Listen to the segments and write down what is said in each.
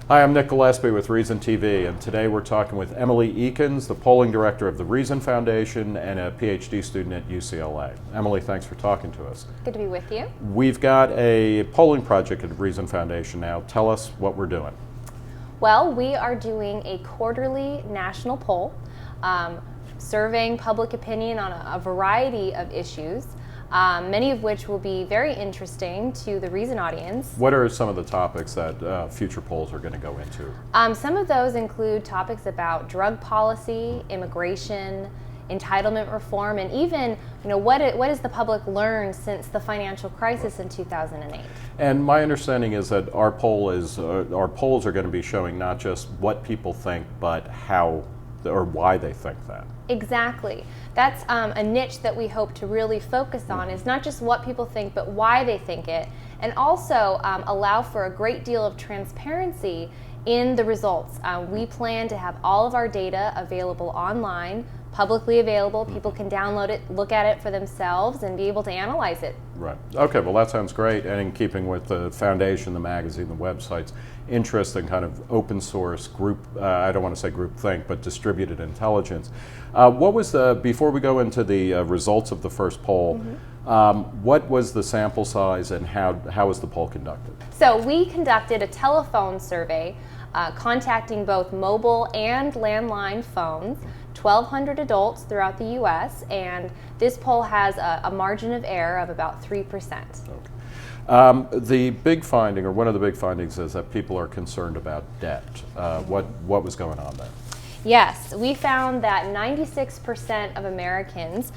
Hi, I'm Nick Gillespie with Reason TV, and today we're talking with Emily Eakins, the polling director of the Reason Foundation and a PhD student at UCLA. Emily, thanks for talking to us. Good to be with you. We've got a polling project at Reason Foundation now. Tell us what we're doing. Well, we are doing a quarterly national poll, surveying public opinion on a variety of issues, many of which will be very interesting to the Reason audience. What are some of the topics that future polls are going to go into? Some of those include topics about drug policy, immigration, entitlement reform, and even, what has the public learned since the financial crisis in 2008? And my understanding is that our polls are going to be showing not just what people think, but how or why they think that. Exactly. That's a niche that we hope to really focus on, is not just what people think, but why they think it, and also allow for a great deal of transparency in the results. We plan to have all of our data available online, publicly available. People can download it, look at it for themselves, and be able to analyze it. Right. Okay, well that sounds great, and in keeping with the foundation, the magazine, the websites, interesting kind of open source group, I don't want to say group think, but distributed intelligence. What was before we go into the results of the first poll, what was the sample size and how was the poll conducted? So we conducted a telephone survey contacting both mobile and landline phones, 1,200 adults throughout the U.S., and this poll has a margin of error of about 3%. Okay. The big finding, or one of the big findings, is that people are concerned about debt. What was going on there? Yes, we found that 96% of Americans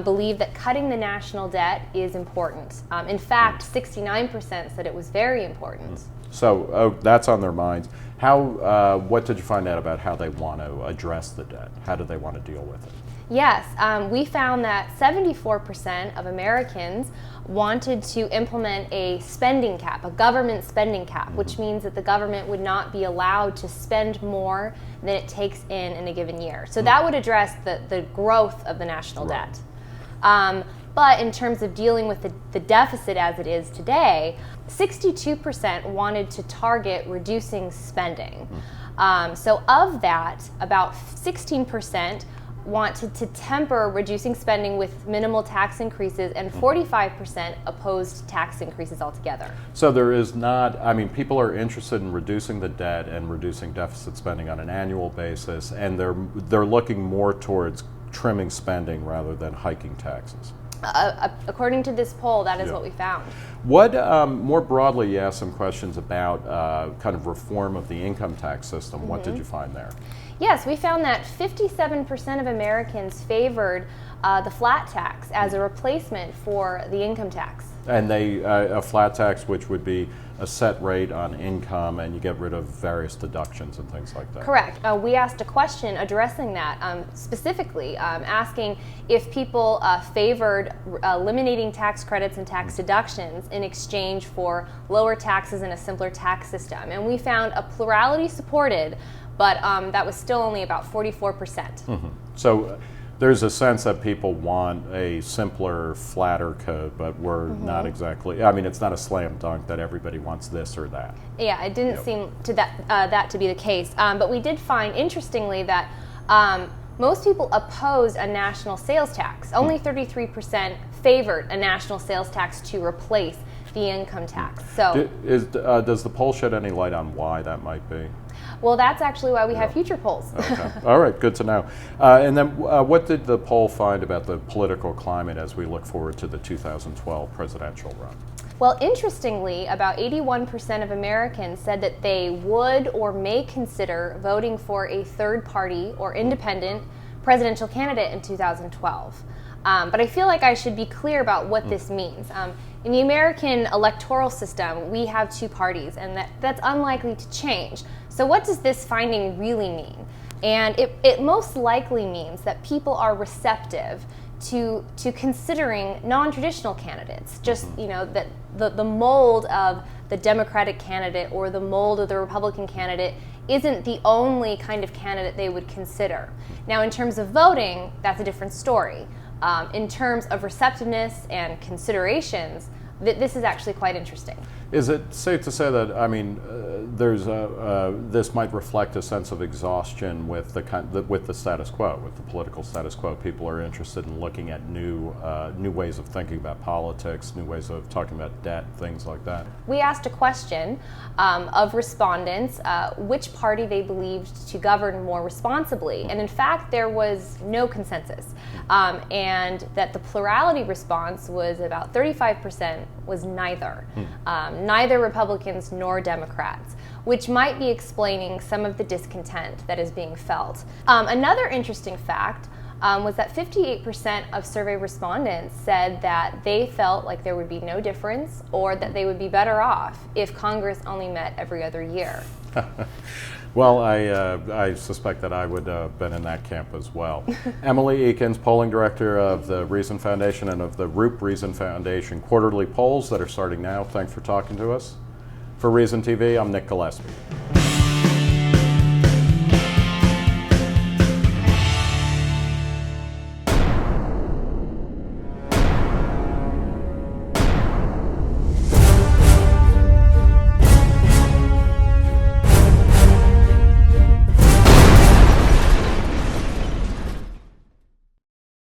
believe that cutting the national debt is important. In fact, 69% said it was very important. So that's on their minds. What did you find out about how they want to address the debt? How do they want to deal with it? Yes, we found that 74% of Americans wanted to implement a spending cap, a government spending cap, which means that the government would not be allowed to spend more than it takes in a given year. So that would address the growth of the national debt. But in terms of dealing with the deficit as it is today, 62% wanted to target reducing spending. So of that, about 16% wanted to temper reducing spending with minimal tax increases, and 45% opposed tax increases altogether. So there is not, people are interested in reducing the debt and reducing deficit spending on an annual basis, and they're looking more towards trimming spending rather than hiking taxes. According to this poll, that is what we found. What, more broadly, you asked some questions about kind of reform of the income tax system. What did you find there? Yes, we found that 57% of Americans favored the flat tax as a replacement for the income tax. And a flat tax, which would be a set rate on income, and you get rid of various deductions and things like that. Correct. We asked a question addressing that, specifically asking if people favored eliminating tax credits and tax deductions in exchange for lower taxes and a simpler tax system. And we found a plurality supported, but that was still only about 44%. So there's a sense that people want a simpler, flatter code, but we're not exactly, it's not a slam dunk that everybody wants this or that. Yeah, it didn't seem to that to be the case. But we did find, interestingly, that most people opposed a national sales tax. Only 33% favored a national sales tax to replace the income tax. So, does the poll shed any light on why that might be? Well, that's actually why we have future polls. Okay. All right, good to know. And then what did the poll find about the political climate as we look forward to the 2012 presidential run? Well, interestingly, about 81% of Americans said that they would or may consider voting for a third party or independent presidential candidate in 2012. But I feel like I should be clear about what this means. In the American electoral system, we have two parties, and that's unlikely to change. So what does this finding really mean? And it most likely means that people are receptive to considering non-traditional candidates. Just, that the mold of the Democratic candidate or the mold of the Republican candidate isn't the only kind of candidate they would consider. Now, in terms of voting, that's a different story. In terms of receptiveness and considerations, this is actually quite interesting. Is it safe to say that, I mean, this might reflect a sense of exhaustion with with the status quo, with the political status quo? People are interested in looking at new ways of thinking about politics, new ways of talking about debt, things like that. We asked a question of respondents which party they believed to govern more responsibly, and in fact there was no consensus, and that the plurality response was about 35% was neither. Neither Republicans nor Democrats, which might be explaining some of the discontent that is being felt. Another interesting fact was that 58% of survey respondents said that they felt like there would be no difference or that they would be better off if Congress only met every other year. Well, I suspect that I would have been in that camp as well. Emily Eakins, polling director of the Reason Foundation and of the Rupe Reason Foundation quarterly polls that are starting now. Thanks for talking to us. For Reason TV, I'm Nick Gillespie.